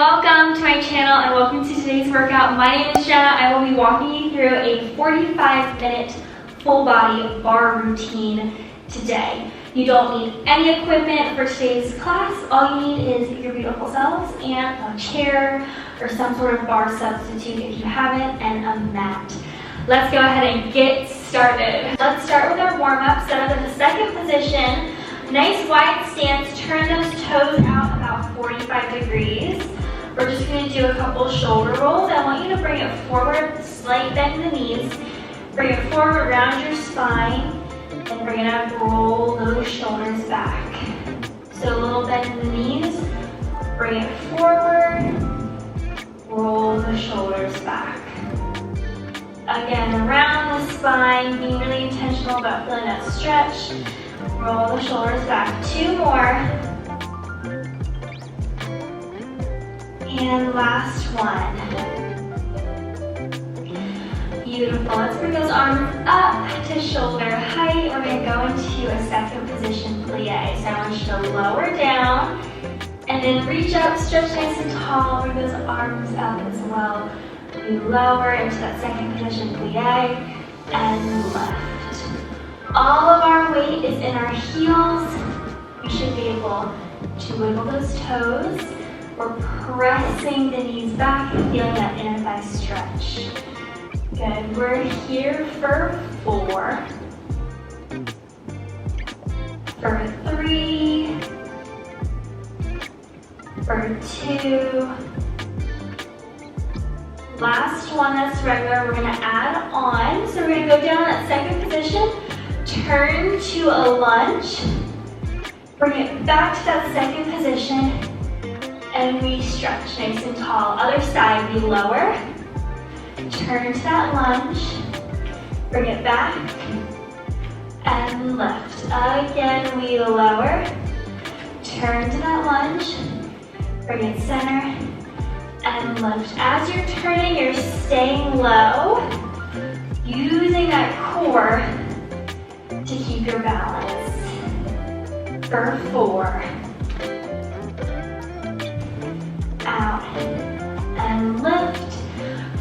Welcome to my channel and welcome to today's workout. My name is Jenna. I will be walking you through a 45-minute full body bar routine today. You don't need any equipment for today's class. All you need is your beautiful selves and a chair or some sort of bar substitute if you haven't, and a mat. Let's go ahead and get started. Let's start with our warm-up. Set up in the second position. Nice wide stance. Turn those toes out about 45 degrees. We're just going to do a couple shoulder rolls. I want you to bring it forward, slight bend in the knees. Bring it forward around your spine, and we're going to roll those shoulders back. So a little bend in the knees, bring it forward, roll the shoulders back. Again, around the spine, being really intentional about feeling that stretch. Roll the shoulders back. Two more. And last one. Beautiful. Let's bring those arms up to shoulder height. We're going to go into a second position plie. So I want you to lower down and then reach up, stretch nice and tall. Bring those arms up as well. We lower into that second position plie and lift. All of our weight is in our heels. We should be able to wiggle those toes. We're pressing the knees back and feeling that inner thigh stretch. Good. We're here for 4, for 3, for 2. Last one that's regular, we're going to add on. So we're going to go down that second position, turn to a lunge, bring it back to that second position, and we stretch nice and tall. Other side, we lower, turn to that lunge, bring it back, and lift. Again, we lower, turn to that lunge, bring it center, and lift. As you're turning, you're staying low, using that core to keep your balance. For 4. Out and lift.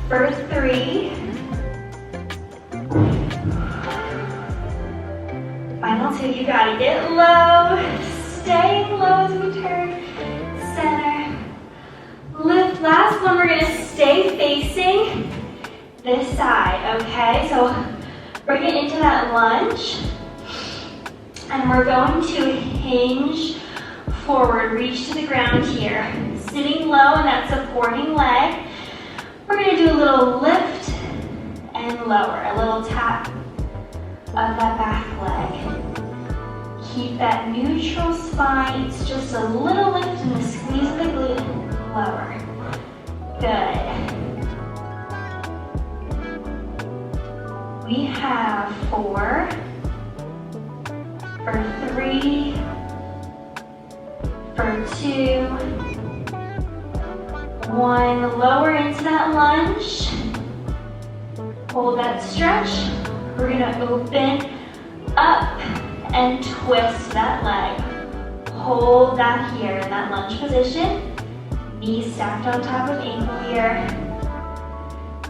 For 3. Final 2, you gotta get low. Staying low as we turn. Center. Lift. Last one, we're gonna stay facing this side, okay? So bring it into that lunge. And we're going to hinge forward, reach to the ground here. Sitting low in that supporting leg. We're going to do a little lift and lower, a little tap of that back leg. Keep that neutral spine. It's just a little lift and a squeeze of the glute. Lower. Good. We have 4, for 3, for 2, 1. Lower into that lunge. Hold that stretch. We're going to open up and twist that leg. Hold that here in that lunge position. Knees stacked on top of ankle here.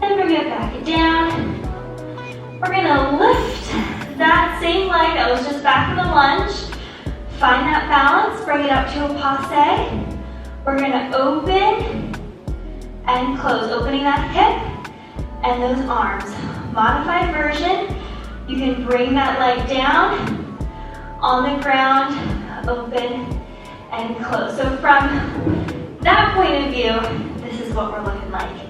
Then bring it back down. We're going to lift that same leg that was just back in the lunge. Find that balance, bring it up to a passe. We're going to open and close, opening that hip and those arms. Modified version, you can bring that leg down on the ground, open and close. So from that point of view, this is what we're looking like.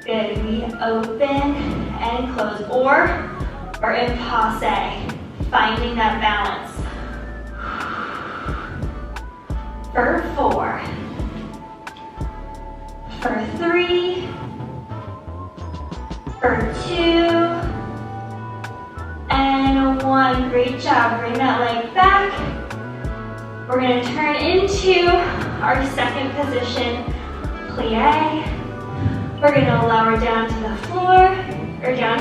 Good, we open and close, or in passe, finding that balance. For 4, for 3, for 2, and 1. Great job. Bring that leg back. We're going to turn into our second position plie. We're going to lower down to the floor, or down,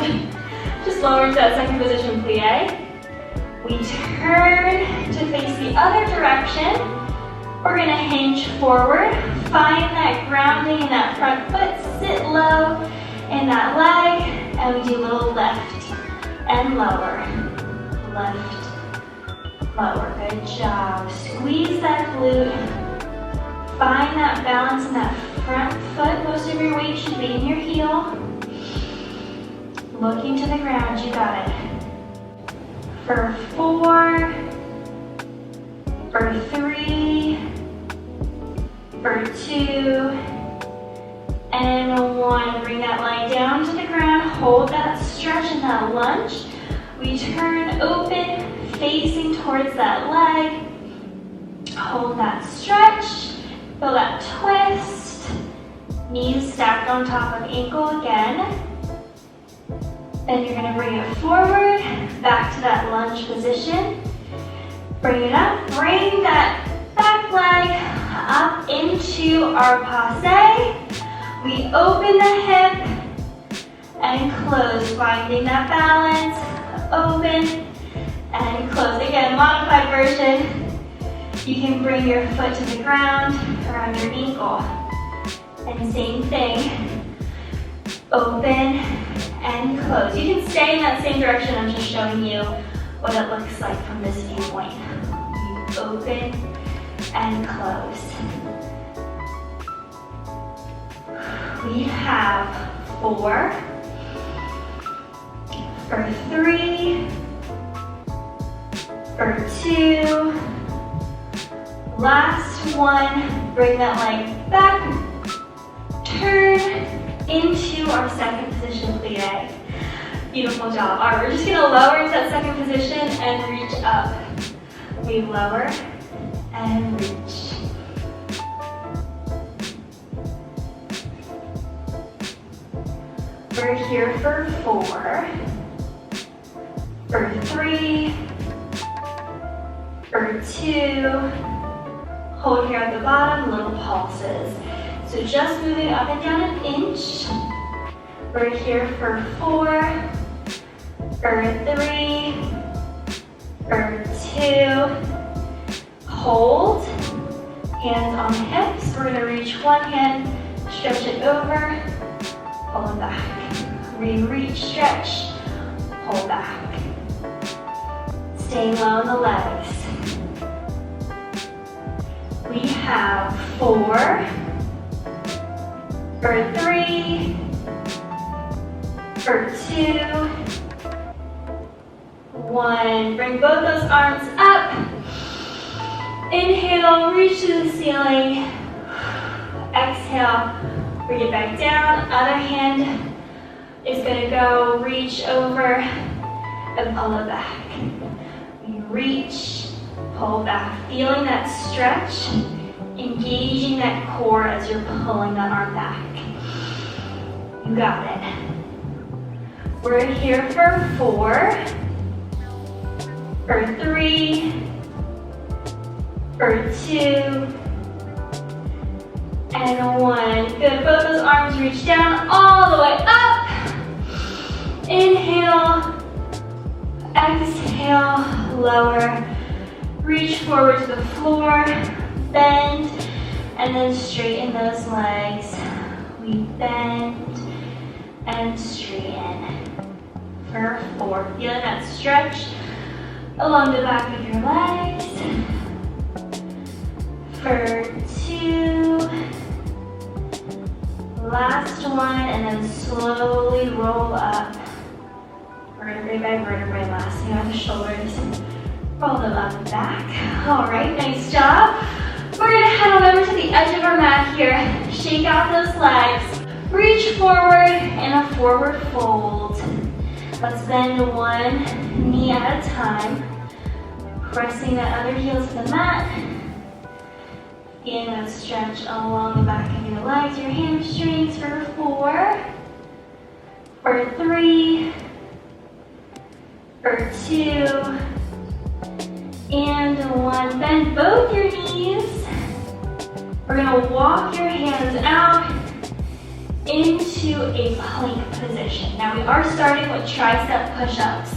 just lower into that second position plie. We turn to face the other direction. We're gonna hinge forward, find that grounding in that front foot, sit low in that leg, and we do a little lift and lower, lift, lower, good job. Squeeze that glute, find that balance in that front foot. Most of your weight should be in your heel. Looking to the ground, you got it. For 4, for 3, for 2, and 1. Bring that leg down to the ground, hold that stretch and that lunge. We turn open, facing towards that leg. Hold that stretch, feel that twist. Knees stacked on top of ankle again. Then you're gonna bring it forward, back to that lunge position. Bring it up, bring that back leg up into our passe. We open the hip and close, finding that balance, open and close. Again, modified version. You can bring your foot to the ground around your ankle. And same thing, open and close. You can stay in that same direction. I'm just showing you what it looks like from this viewpoint. You open and close. We have 4, for 3, for 2, last one. Bring that leg back, turn into our second position plie. Beautiful job. All right, we're just gonna lower into that second position and reach up. We lower and reach. We're here for 4, for 3, for 2, hold here at the bottom, little pulses. So just moving up and down an inch. We're here for 4, for 3, for 2, hold, hands on the hips. We're gonna reach one hand, stretch it over, pull it back. We reach, stretch, pull back. Staying low in the legs. We have 4, for 3, for 2, 1. Bring both those arms up. Inhale, reach to the ceiling. Exhale, bring it back down. Other hand is gonna go reach over and pull it back. We reach, pull back. Feeling that stretch, engaging that core as you're pulling that arm back. You got it. We're here for 4, for 3, for 2, and 1. Good, both those arms reach down all the way up. Inhale, exhale, lower. Reach forward to the floor, bend, and then straighten those legs. We bend and straighten. For 4, feeling that stretch along the back of your legs. For 2, last one, and then slowly roll up. Vertebrae by vertebrae, last thing on the shoulders. Roll them up and back. All right, nice job. We're gonna head on over to the edge of our mat here. Shake out those legs. Reach forward in a forward fold. Let's bend one knee at a time. Pressing that other heel to the mat. Feeling that stretch along the back of your legs, your hamstrings for 4, for 3, for 2, and 1. Bend both your knees. We're gonna walk your hands out into a plank position. Now we are starting with tricep push-ups.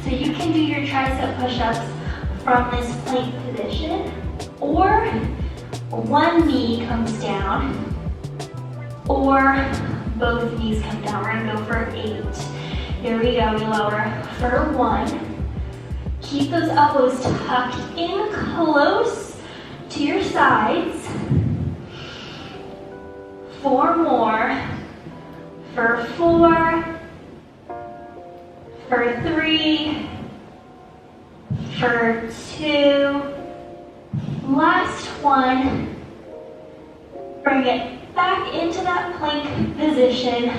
So you can do your tricep push-ups from this plank position, or one knee comes down or both knees come down. We're gonna go for 8. Here we go, we lower for 1. Keep those elbows tucked in close to your sides. 4 more. For 4. For 3. For 2. Last one. Bring it back into that plank position.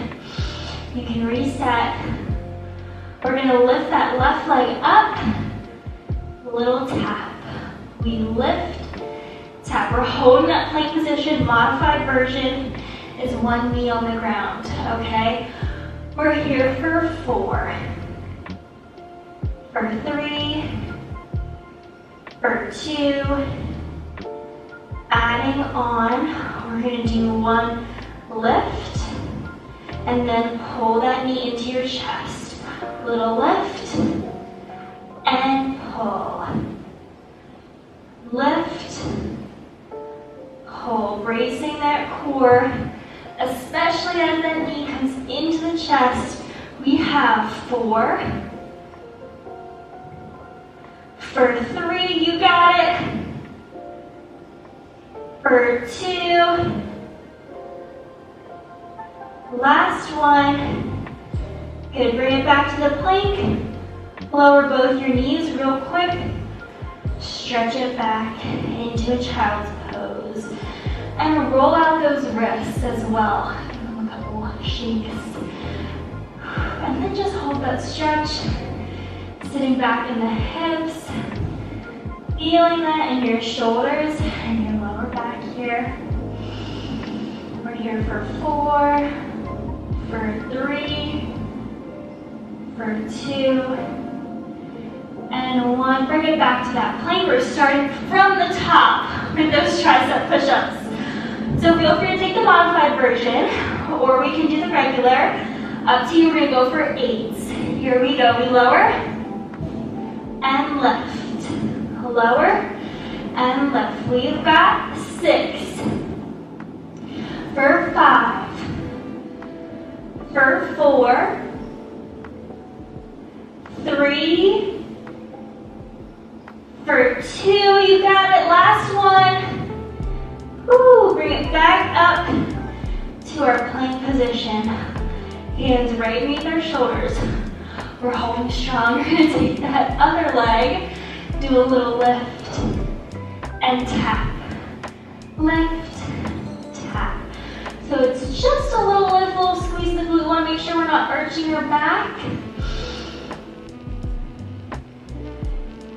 You can reset. We're gonna lift that left leg up. Little tap. We lift, tap. We're holding that plank position. Modified version is one knee on the ground, okay? We're here for 4. For 3. For 2. Adding on, we're gonna do 1 lift and then pull that knee into your chest. Little lift and pull. Lift, pull, bracing that core, especially as that knee comes into the chest. We have 4. For 3, you got it. For 2. Last one. Good, bring it back to the plank. Lower both your knees real quick. Stretch it back into a child's pose. And roll out those wrists as well. Give them a couple shakes. And then just hold that stretch. Sitting back in the hips. Feeling that in your shoulders and your lower back here. We're here for 4. For 3. For 2. And 1, bring it back to that plank. We're starting from the top with those tricep push-ups. So feel free to take the modified version, or we can do the regular. Up to you, we're gonna go for 8. Here we go, we lower and lift. Lower and lift. We've got 6. For 5. For 4. 3. For 2, you got it. Last one. Woo, bring it back up to our plank position. Hands right beneath our shoulders. We're holding strong. We're gonna take that other leg, do a little lift and tap. Lift, tap. So it's just a little lift, little squeeze the glute. We wanna make sure we're not arching your back.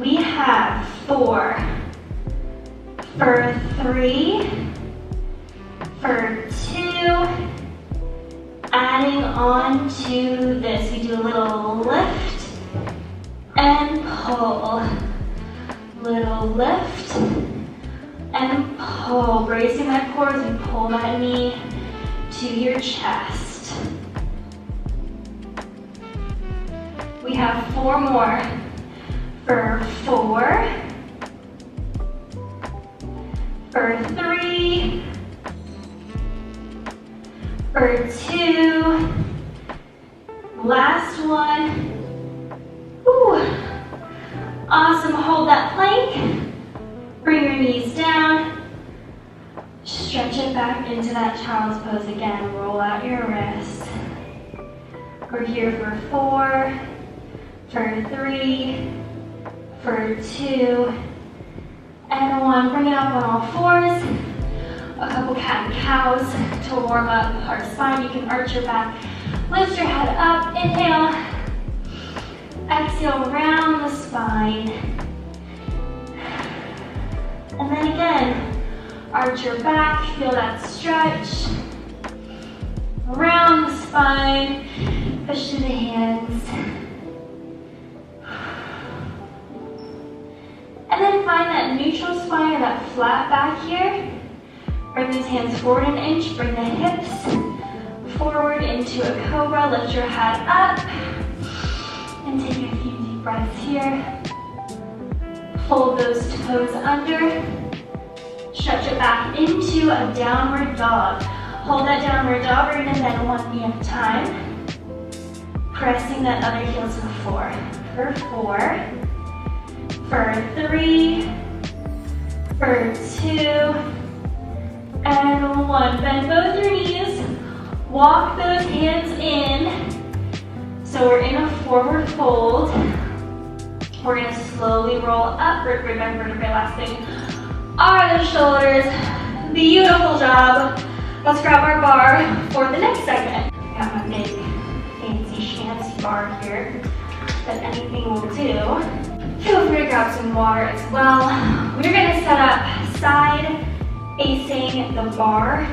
We have 4. For 3. For 2. Adding on to this, we do a little lift and pull. Little lift and pull. Bracing that core as we pull that knee to your chest. We have 4 more. For 4. For 3. For 2. Last one. Woo. Awesome, hold that plank. Bring your knees down. Stretch it back into that child's pose again. Roll out your wrists. We're here for 4. For 3. For 2. And 1. Bring it up on all 4s. A couple cat and cows to warm up our spine. You can arch your back, lift your head up, inhale, exhale, round the spine. And then again, arch your back, feel that stretch. Round the spine, push through the hands. And then find that neutral spine or that flat back here. Bring these hands forward an inch, bring the hips forward into a cobra, lift your head up, and take a few deep breaths here. Fold those toes under, Stretch it back into a downward dog. Hold that downward dog. We're gonna bend one knee at a time. Pressing that other heel to the floor. For 4, for 3, for 2, and 1. Bend both your knees. Walk those hands in. So we're in a forward fold. We're gonna slowly roll up, vertebrae by vertebrae. Last thing are the shoulders. Beautiful job. Let's grab our bar for the next segment. I got my big, fancy, schmancy bar here, but anything will do. Feel free to grab some water as well. We're gonna set up side facing the bar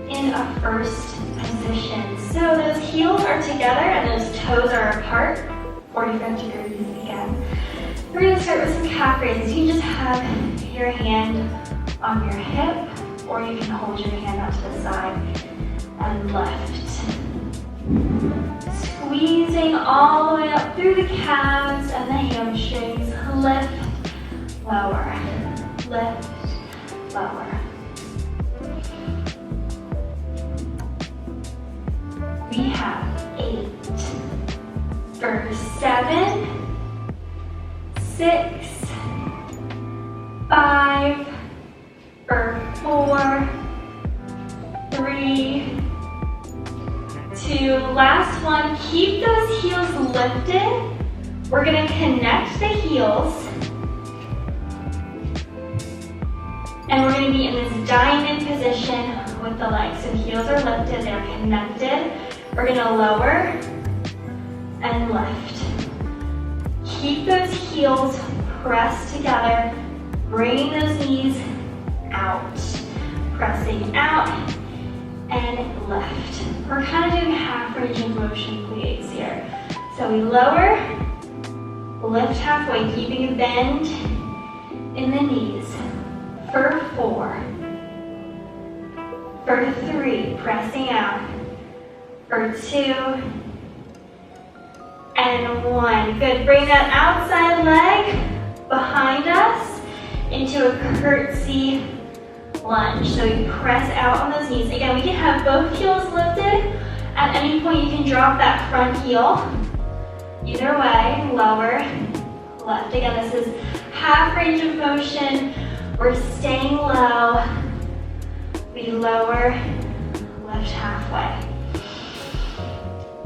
in a first position. So those heels are together and those toes are apart, 45 degrees again. We're gonna start with some calf raises. You can just have your hand on your hip, or you can hold your hand out to the side and lift. Squeezing all the way up through the calves and the hamstrings. Lift, lower, lift, lower. We have 8, for 7, 6, 5, for 4, 3, 2, last one. Keep those heels lifted. We're gonna connect the heels. And we're gonna be in this diamond position with the legs. So heels are lifted, they're connected. We're gonna lower and lift. Keep those heels pressed together, bringing those knees out. Pressing out and lift. We're kind of doing half range of motion plies here. So we lower, lift halfway, keeping a bend in the knees. For 4, for 3, pressing out. For 2, and 1. Good, bring that outside leg behind us into a curtsy lunge. So you press out on those knees. Again, we can have both heels lifted. At any point, you can drop that front heel. Either way, lower, left. Again, this is half range of motion. We're staying low. We lower, lift halfway.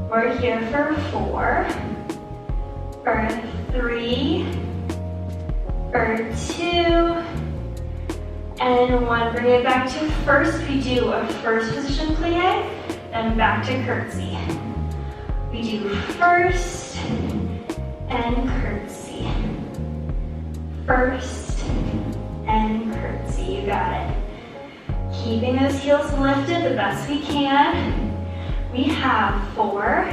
We're here for 4, for 3, for 2, and 1. Bring it back to first. We do a first position plie, then back to curtsy. We do first and curtsy. First and curtsy. You got it. Keeping those heels lifted the best we can. We have 4,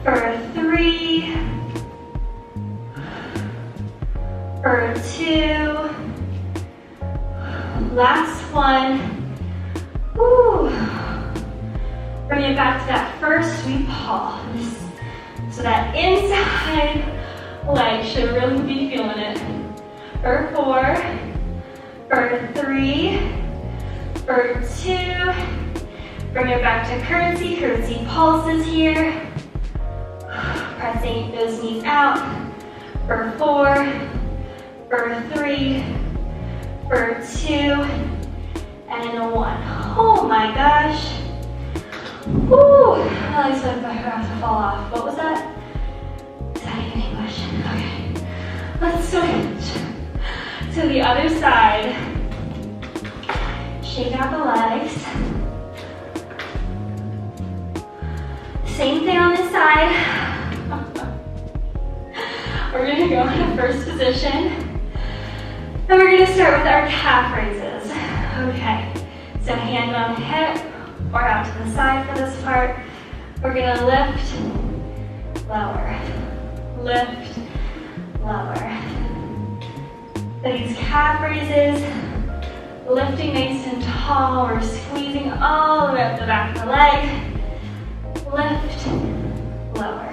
for 3, for 2, last one. Woo. Bring it back to that first, we pause. So that inside leg should really be feeling it. For 4, for 3, for 2, bring it back to curtsy, curtsy pulses here. Pressing those knees out. For 4, for 3, for 2, and 1. Oh my gosh. Woo! At least I'm about to fall off. What was that? Is that even English? Okay. Let's switch to the other side. Shake out the legs. Same thing on this side. We're gonna go in a first position. And we're gonna start with our calf raises. Okay, so hand on hip or out to the side for this part. We're gonna lift, lower, lift, lower. These calf raises, lifting nice and tall. We're squeezing all the way up the back of the leg. Lift, lower.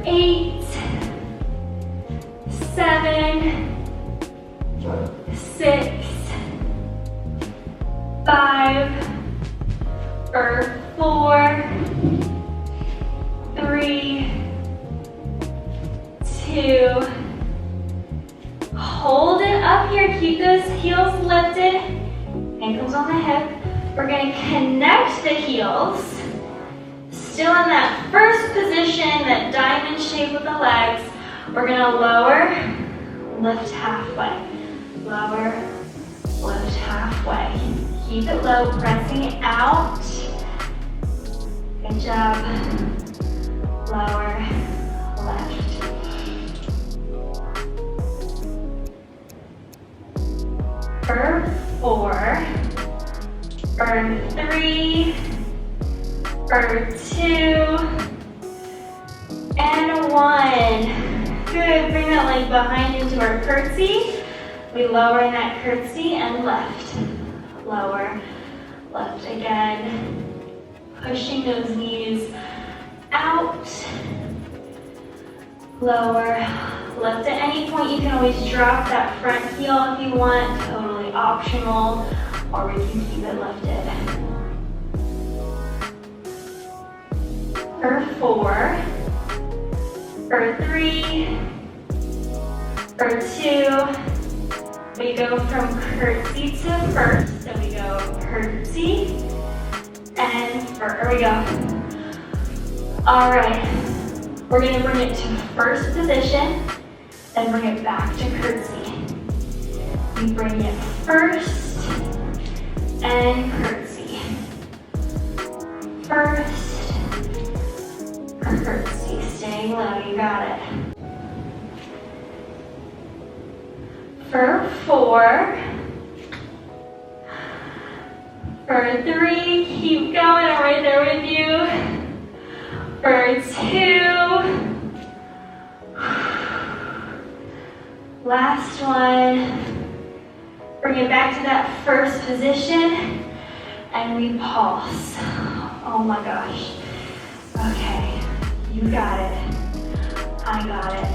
8, 7, 6, 5, for 4, 3, 2, hold it up here, keep those heels lifted, ankles on the hip. We're going to connect the heels, still in that first position, that diamond shape with the legs. We're going to lower, lift halfway, lower, lift halfway. Keep it low, pressing out. Good job. Lower, left. For 4, for 3, for 2, and 1. Good, bring that leg behind into our curtsy. We lower in that curtsy and left. Lower, left again. Pushing those knees out. Lower, lift. At any point you can always drop that front heel if you want, totally optional, or we can keep it lifted. For 4, for 3, for 2, we go from curtsy to first, so we go curtsy, and here we go. All right, we're gonna bring it to first position, then bring it back to curtsy. We bring it first, and curtsy. First, curtsy, staying low, you got it. For 4, for 3, keep going, I'm right there with you. For 2, last one. Bring it back to that first position, and we pulse. Oh my gosh. Okay, you got it. I got it.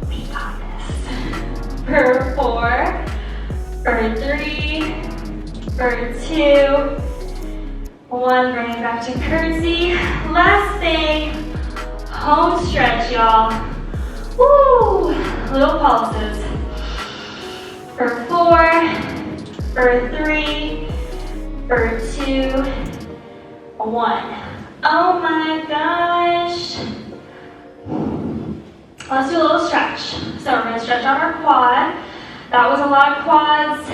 We got this. For 4, for 3, for 2, 1, bring it back to curtsy. Last thing, home stretch, y'all. Woo! Little pulses. For 4, for 3, for 2, 1. Oh my gosh. Let's do a little stretch. So we're gonna stretch out our quad. That was a lot of quads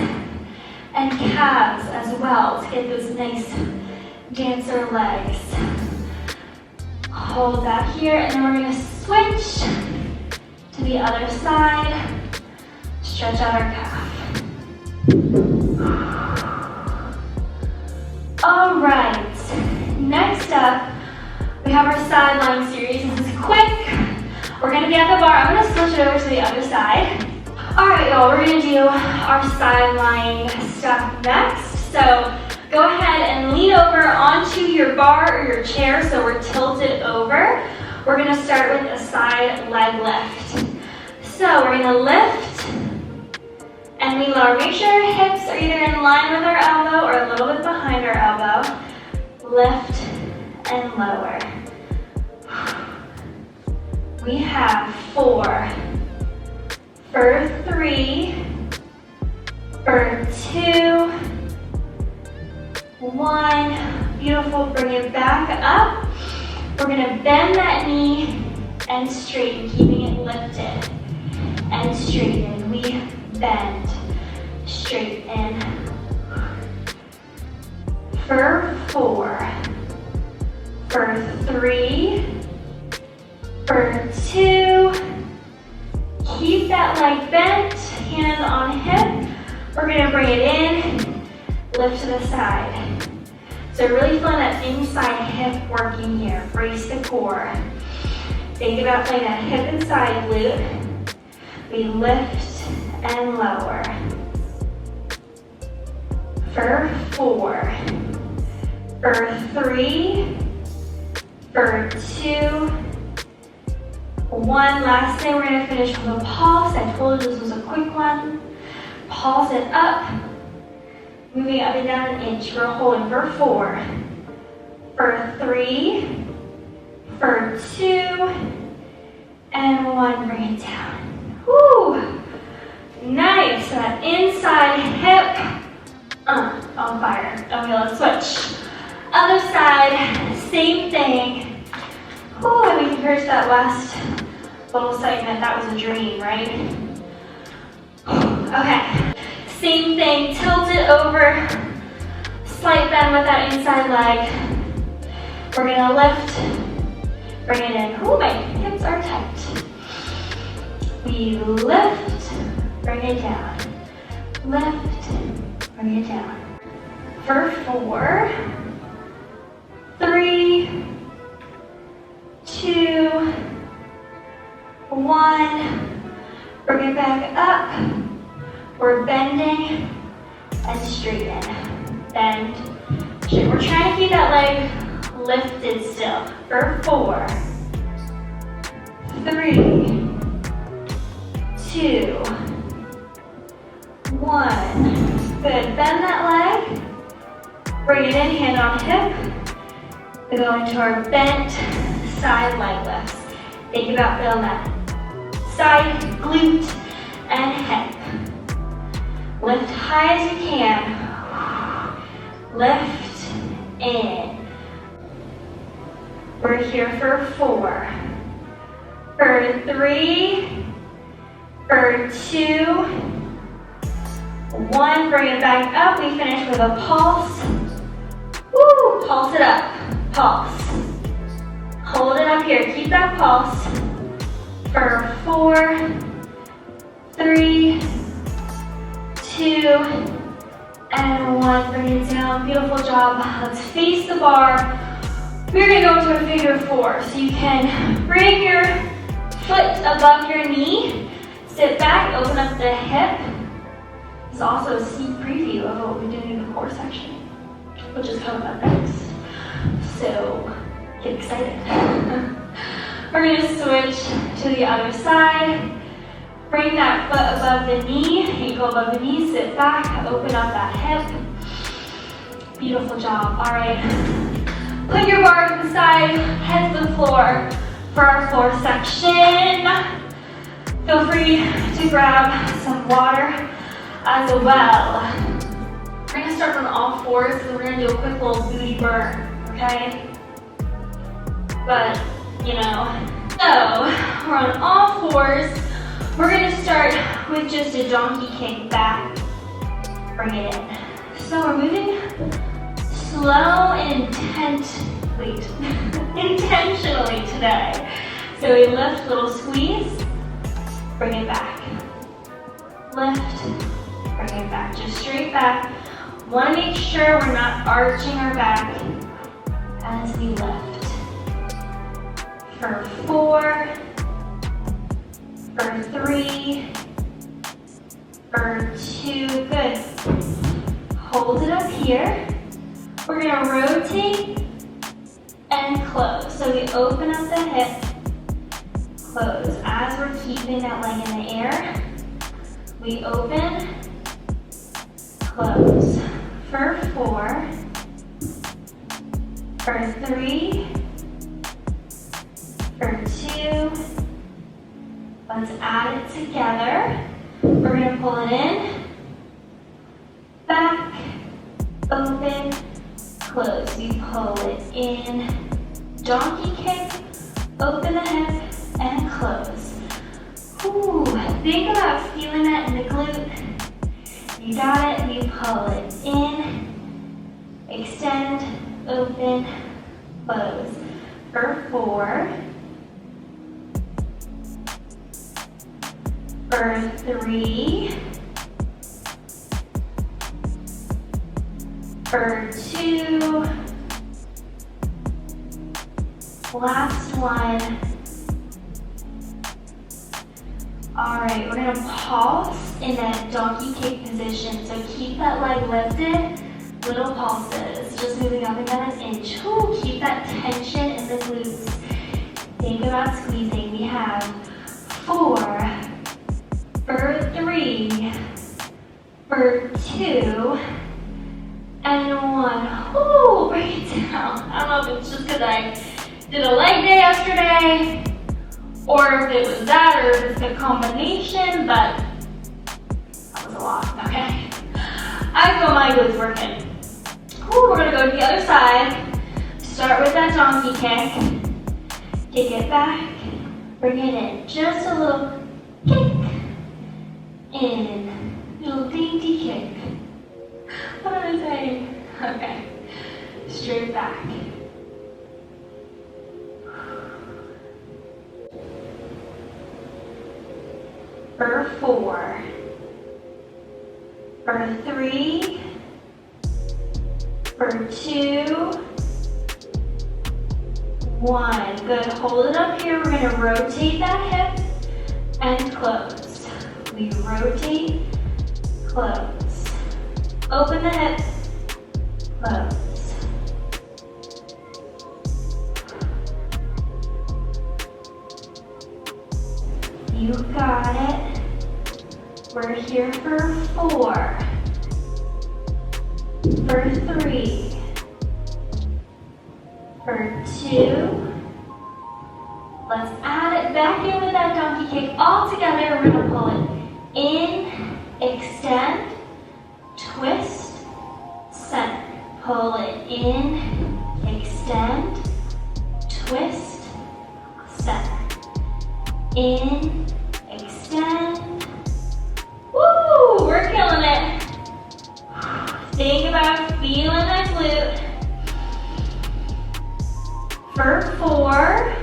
and calves as well to get those nice dancer legs. Hold that here, and then we're gonna switch to the other side. Stretch out our calf. All right, next up, we have our sideline series. This is quick. We're gonna be at the bar. I'm gonna switch it over to the other side. All right, y'all, we're gonna do our sideline stuff next. So go ahead and lean over onto your bar or your chair so we're tilted over. We're gonna start with a side leg lift. So we're gonna lift and we lower. Make sure our hips are either in line with our elbow or a little bit behind our elbow. Lift and lower. We have 4, for 3, for 2, 1. Beautiful, bring it back up. We're gonna bend that knee and straighten, keeping it lifted. And straighten, we bend, straighten. For 4, for 3, for 2, keep that leg bent, hands on hip. We're gonna bring it in, lift to the side. So really feeling that inside hip working here. Brace the core. Think about playing that hip and side glute. We lift and lower. For 4, for 3, for 2, One last thing, we're gonna finish with a pulse. I told you this was a quick one. Pulse it up, moving up and down an inch. We're holding for 4, for 3, for 2, and 1. Bring it down. Woo! Nice. So that inside hip, on fire. Okay, let's switch. Other side, same thing. Woo! And we can finish that last little segment. That was a dream, right? Okay. Same thing. Tilt it over. Slight bend with that inside leg. We're gonna lift. Bring it in. Ooh, my hips are tight. We lift, bring it down. Lift, bring it down. For 4, 3, 2, 1. Bring it back up. We're bending and straighten. Bend, straighten. We're trying to keep that leg lifted still. For 4, 3, 2, 1. Good. Bend that leg. Bring it in, hand on hip. We go into our bent side leg lifts. Think about feeling that side, glute, and hip. Lift high as you can. Lift in. We're here for 4, for 3, for 2, 1. Bring it back up. We finish with a pulse. Woo! Pulse it up. Pulse. Hold it up here. Keep that pulse. For 4, 3, 2, and 1. Bring it down. Beautiful job. Let's face the bar. We're going to go into a figure 4. So you can bring your foot above your knee. Sit back. Open up the hip. It's also a sneak preview of what we're doing in the core section, which is coming up next. So get excited. We're going to switch to the other side. Bring that foot above the knee, ankle above the knee, sit back, open up that hip. Beautiful job. All right. Put your bar to the side, head to the floor for our floor section. Feel free to grab some water as well. We're gonna start on all fours, and we're gonna do a quick little booty burn, okay? But, you know. So, we're on all fours. We're gonna start with just a donkey kick back. Bring it in. So we're moving slow and intentionally today. So we lift, little squeeze, bring it back. Lift, bring it back, just straight back. Want to make sure we're not arching our back as we lift. For 4, for 3, for 2, good. Hold it up here. We're gonna rotate and close. So we open up the hip, close. As we're keeping that leg in the air, we open, close. For 4, for 3, for 2, let's add it together. We're gonna pull it in, back, open, close. We pull it in, donkey kick, open the hip, and close. Ooh, think about feeling that in the glute. You got it. We pull it in, extend, open, close. For 4, for 3, for 2, last one. All right, we're gonna pulse in that donkey kick position. So keep that leg lifted, little pulses, just moving up and down an inch. Ooh, keep that tension in the glutes. Think about squeezing. We have 2, and 1. Ooh, break it down. I don't know if it's just because I did a leg day yesterday, or if it was that, or if it's a combination, but that was a lot, okay? I feel my glutes working. Ooh, we're gonna go to the other side. Start with that donkey kick. Kick it back, bring it in. Just a little kick, in, little dainty kick. What am I saying? Okay, straight back. For 4, for 3, for 2, 1. Good, hold it up here. We're gonna rotate that hip and close. We rotate, close. Open the hip, close. You got it. We're here for 4, for 3, for 2. Let's add it back in with that donkey kick. All together, we're gonna pull it in, extend, twist, center. Pull it in, extend, twist, center. In, extend. Woo, we're killing it. Think about feeling that glute. For 4,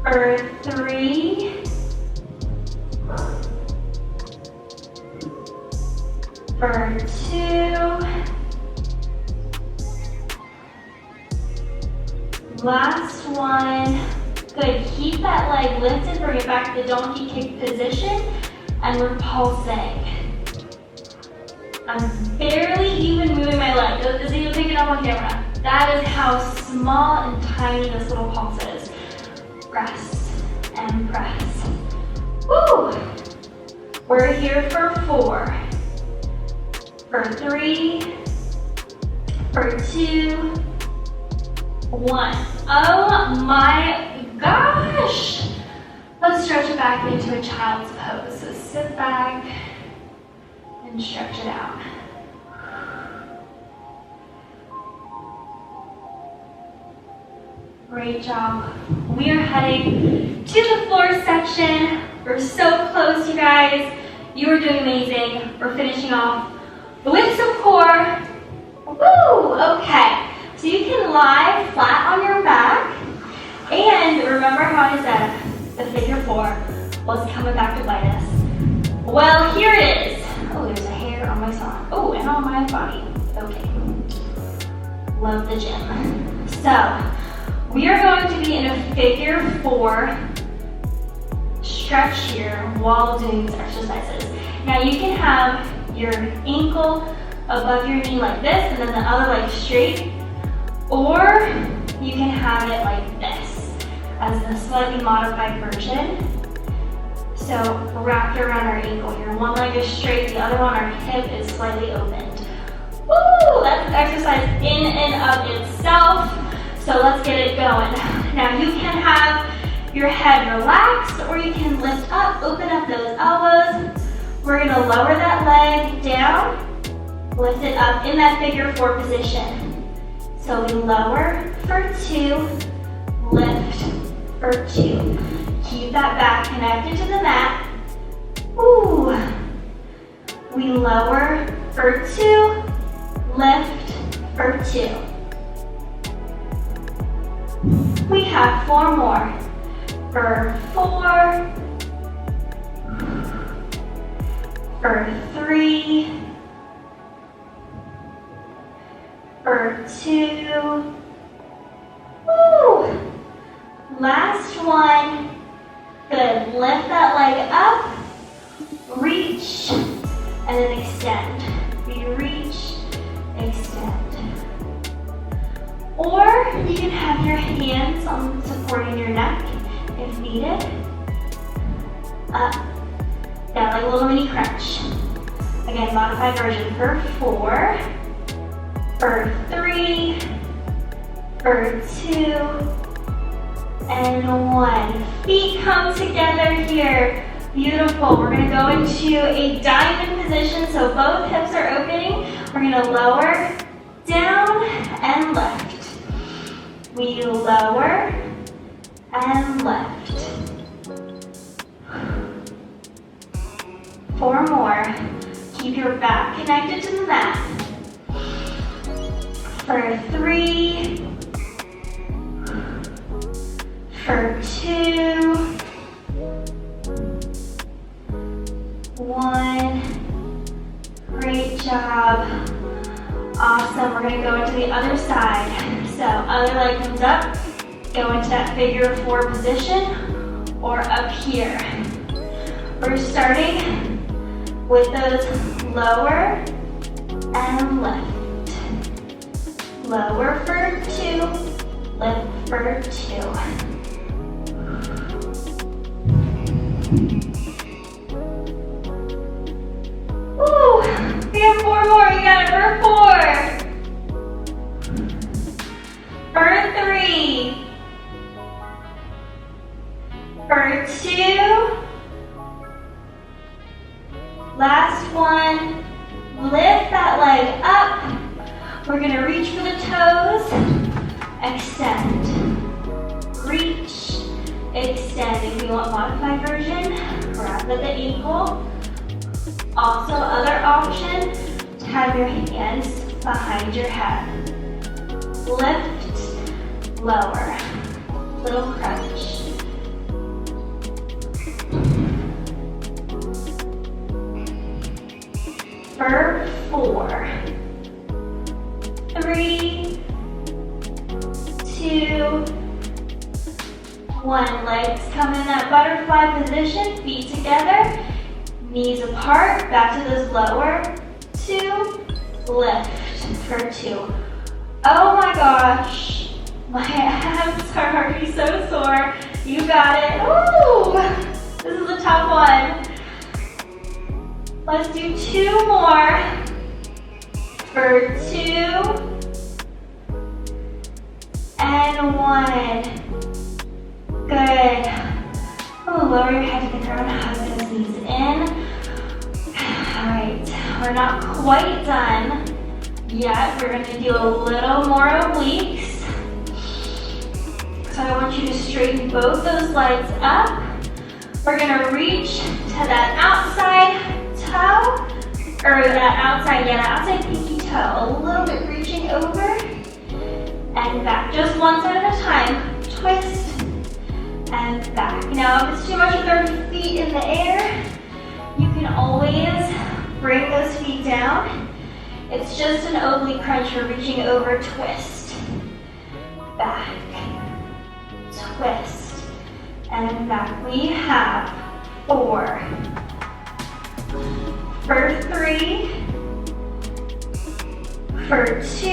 for 3, for 2, last one. Good, keep that leg lifted, bring it back to the donkey kick position, and we're pulsing. I'm barely even moving my leg. Does it even pick it up on camera? That is how small and tiny this little pulse is. Press and press. Woo! We're here for 4, for 3, for 2, 1. Oh my gosh! Let's stretch it back into a child's pose. So sit back and stretch it out. Great job. We are heading to the floor section. We're so close, you guys. You are doing amazing. We're finishing off with some core. Woo! Okay. So you can lie flat on your back. And remember how I said the figure 4 was coming back to bite us. Well, here it is. Oh, there's a hair on my sock. Oh, and on my body. Okay. Love the gym. So, we are going to be in a figure 4 stretch here while doing these exercises. Now you can have your ankle above your knee like this and then the other leg straight, or you can have it like this as a slightly modified version. So wrapped around our ankle here. One leg is straight, the other one, our hip is slightly opened. Woo! That's an exercise in and of itself. So let's get it going. Now you can have your head relaxed or you can lift up, open up those elbows. We're gonna lower that leg down, lift it up in that figure 4 position. So we lower for 2, lift for 2. Keep that back connected to the mat. Ooh. We lower for 2, lift for 2. We have 4 more. For 4, for 3, for 2. Woo! Last one. Good. Lift that leg up, reach, and then extend. We reach, extend. Or you can have your hands on supporting your neck if needed. Up Yeah, like a little mini crunch. Again, modified version for 4, for 3, for 2, and 1. Feet come together here. Beautiful. We're going to go into a diamond position, so both hips are opening. We're going to lower, down, and lift. We lower and lift. 4 more. Keep your back connected to the mat. For 3, for 2, 1. Great job. Awesome. We're going to go into the other side. So other leg comes up. Go into that figure 4 position or up here. We're starting with those lower and lift. Lower for 2, lift for 2. Woo! We have 4 more. You got it for 4. For 3. For 2. Last one. Lift that leg up. We're going to reach for the toes. Extend. Reach. Extend. If you want modified version, grab at the ankle. Also, other option, to have your hands behind your head. Lift, lower, little crunch. For 4, 3, 2, 1. Legs come in that butterfly position, feet together. Knees apart, back to those lower 2, lift for 2. Oh my gosh, my abs are already so sore. You got it. Ooh, this is a tough one. Let's do 2 more for 2 and 1. Good. Oh, lower your head to the ground, hug those knees in. All right, we're not quite done yet. We're going to do a little more obliques. So I want you to straighten both those legs up. We're going to reach to that outside toe, or that outside pinky toe. A little bit reaching over and back. Just one side at a time. Twist and back. Now, if it's too much with our feet in the air, you can always bring those feet down. It's just an oblique crunch. We're reaching over, twist, back, twist, and back. We have 4, for 3, for 2,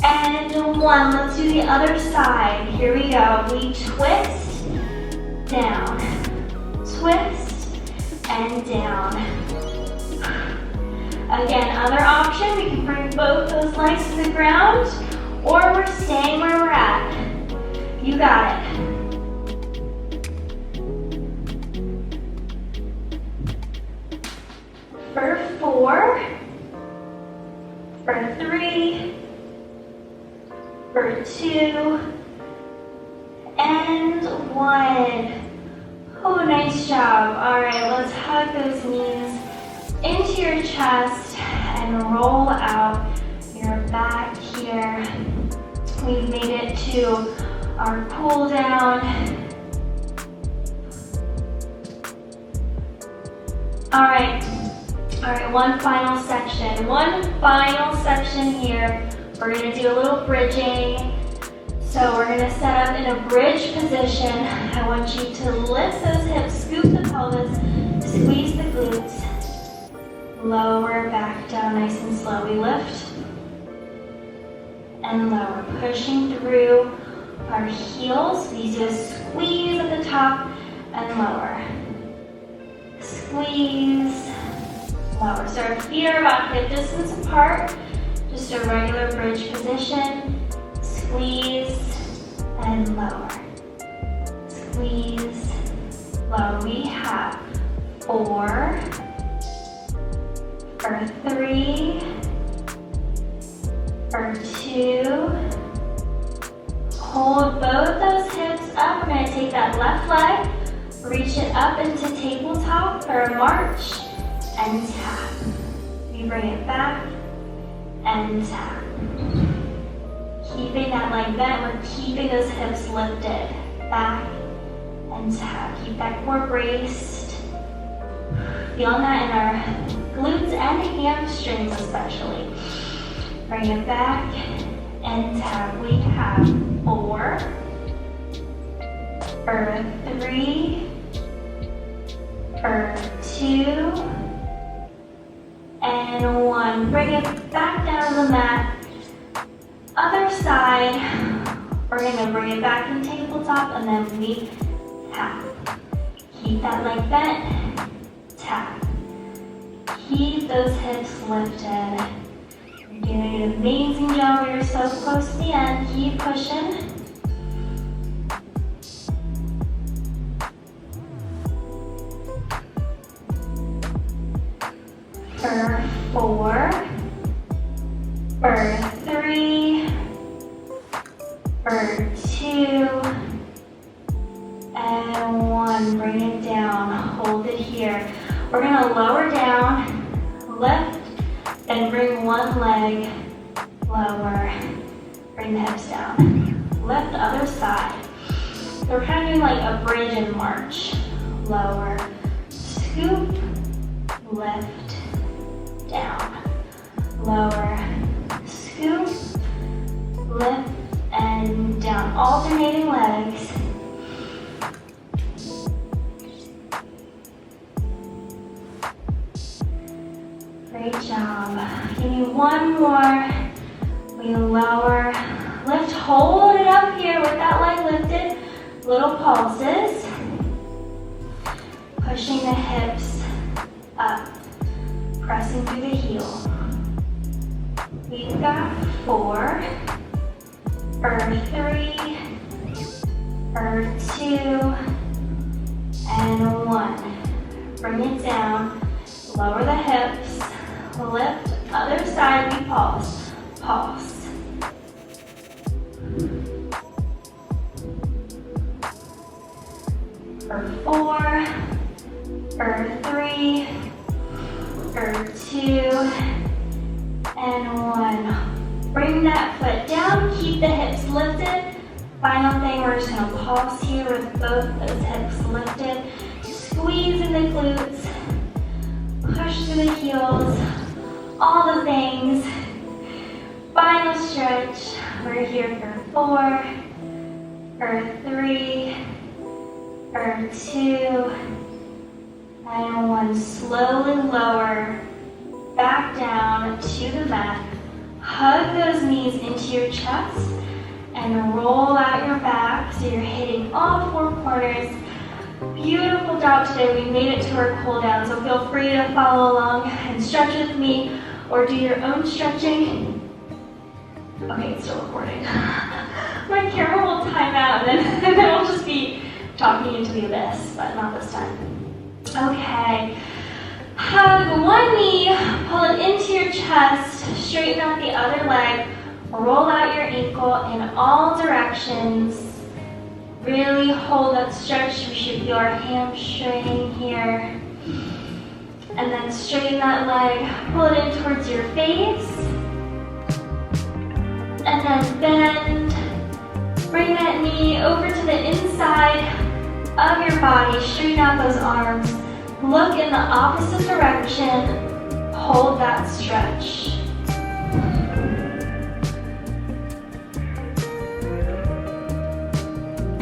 and 1. Let's do the other side. Here we go. We twist, down, twist, and down. Again, other option, we can bring both those legs to the ground, or we're staying where we're at. You got it. For 4, for 3, for 2, and 1. Oh, nice job. All right, let's hug those knees into your chest and roll out your back here. We've made it to our cool down. All right, one final section. One final section here. We're gonna do a little bridging. So we're gonna set up in a bridge position. I want you to lift those hips, scoop the pelvis, squeeze the glutes, lower back down nice and slow. We lift and lower, pushing through our heels. We do a squeeze at the top and lower. squeeze, lower. So our feet are about hip distance apart, just a regular bridge position, squeeze, and lower. Squeeze, lower. We have 4, for 3, for 2, hold both those hips up. We're going to take that left leg, reach it up into tabletop for a march, and tap. We bring it back, and tap. Keeping that leg bent, we're keeping those hips lifted. Back, and tap. Keep that core braced. Feeling that in our glutes and hamstrings especially. Bring it back and tap. We have 4, for 3, for 2, and 1. Bring it back down to the mat. Other side, we're going to bring it back in tabletop and then we tap. Keep that leg bent, tap. Keep those hips lifted. You're doing an amazing job. You're so close to the end. Keep pushing. For 4, for 3, for 2, and 1. Bring it down. Hold it here. We're going to lower down, lift, and bring one leg lower. Bring the hips down. Lift, other side. So we're kind of doing like a bridge and march. Lower, scoop, lift, down. Lower, scoop, lift, and down. Alternating legs. Great job. Give me one more. We lower, lift, hold it up here with that leg lifted. Little pulses. Pushing the hips up. Pressing through the heel. We've got 4, for 3, for 2, and 1. Bring it down. Lower the hips. Lift, other side, we pulse. Pulse. For 4, for 3, for 2, and 1. Bring that foot down, keep the hips lifted. Final thing, we're just gonna pulse here with both those hips lifted. Squeeze in the glutes, push through the heels, all the things. Final stretch, we're here for 4, for 3, for 2, and 1. Slowly lower back down to the mat. Hug those knees into your chest and roll out your back so you're hitting all 4 corners. Beautiful job today. We made it to our cool down, so feel free to follow along and stretch with me or do your own stretching. Okay, it's still recording. My camera will time out and then I'll just be talking into the abyss, but not this time. Okay. Hug one knee, pull it into your chest, straighten out the other leg, roll out your ankle in all directions. Really hold that stretch. We should feel our hamstring here. And then straighten that leg, pull it in towards your face. And then bend. Bring that knee over to the inside of your body. Straighten out those arms. Look in the opposite direction. Hold that stretch.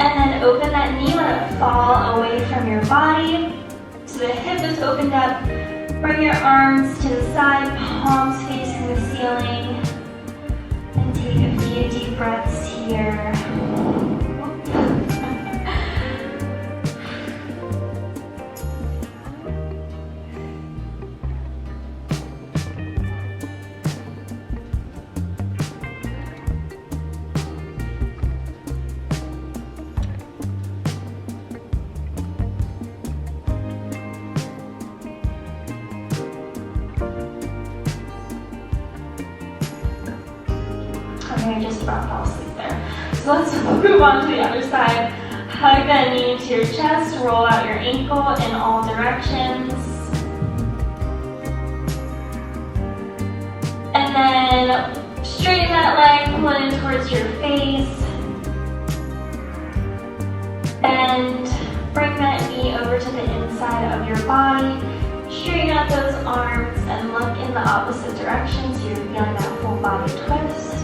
And then open that knee, let it fall away from your body. So the hip is opened up. Bring your arms to the side, palms facing the ceiling. And take a few deep breaths here. about to fall asleep there. So let's move on to the other side. Hug that knee into your chest, roll out your ankle in all directions. And then straighten that leg, pull it in towards your face. And bring that knee over to the inside of your body. Straighten out those arms and look in the opposite direction so you're feeling that full body twist.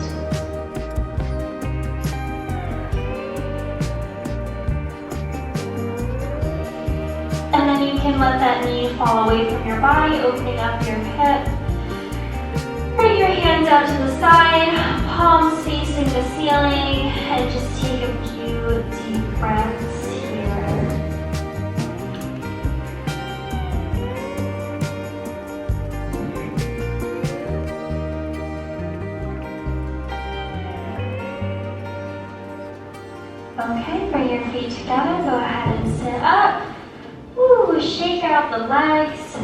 And then you can let that knee fall away from your body, opening up your hip. Bring your hands out to the side, palms facing the ceiling, and just take a few deep breaths here. Okay, bring your feet together, go ahead and sit up. Woo, shake out the legs,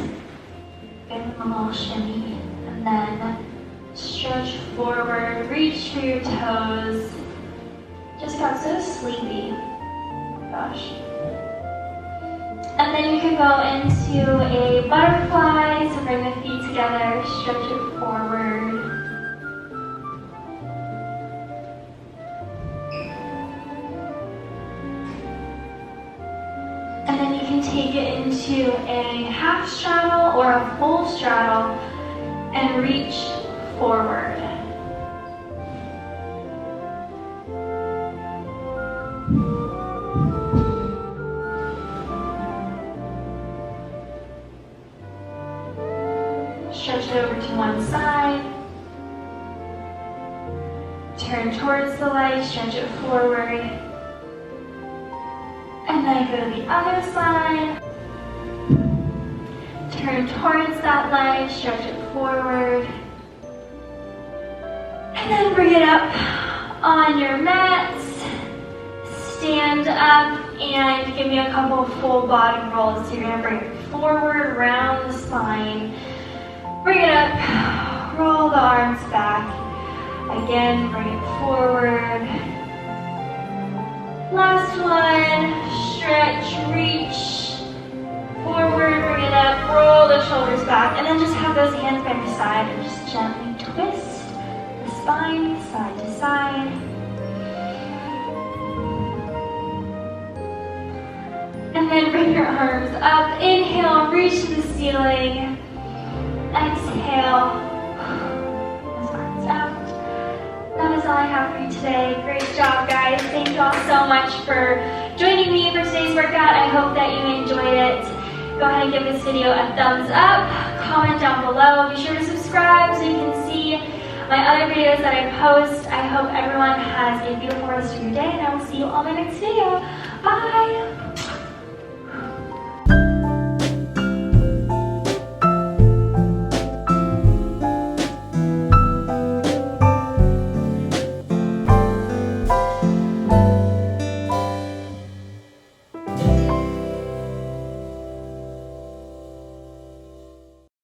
give them a little shimmy, and then stretch forward, reach for your toes. Just got so sleepy, gosh. And then you can go into a butterfly, so bring the feet together, stretch it forward. And then you can take it into a half straddle or a full straddle and reach forward. Stretch it over to one side. Turn towards the light, stretch it forward. And then go to the other side. Turn towards that light, stretch it forward. And then bring it up on your mats. Stand up and give me a couple full body rolls. So you're gonna bring it forward, round the spine. Bring it up, roll the arms back. Again, bring it forward. Last one, stretch, reach, forward, bring it up, roll the shoulders back, and then just have those hands by your side and just gently twist the spine side to side. And then bring your arms up, inhale, reach to the ceiling, exhale, those arms out. That is all I have for you today. Great job, guys. Thank you all so much for joining me for today's workout. I hope that you enjoyed it. Go ahead and give this video a thumbs up. Comment down below. Be sure to subscribe so you can see my other videos that I post. I hope everyone has a beautiful rest of your day, and I will see you on my next video. Bye!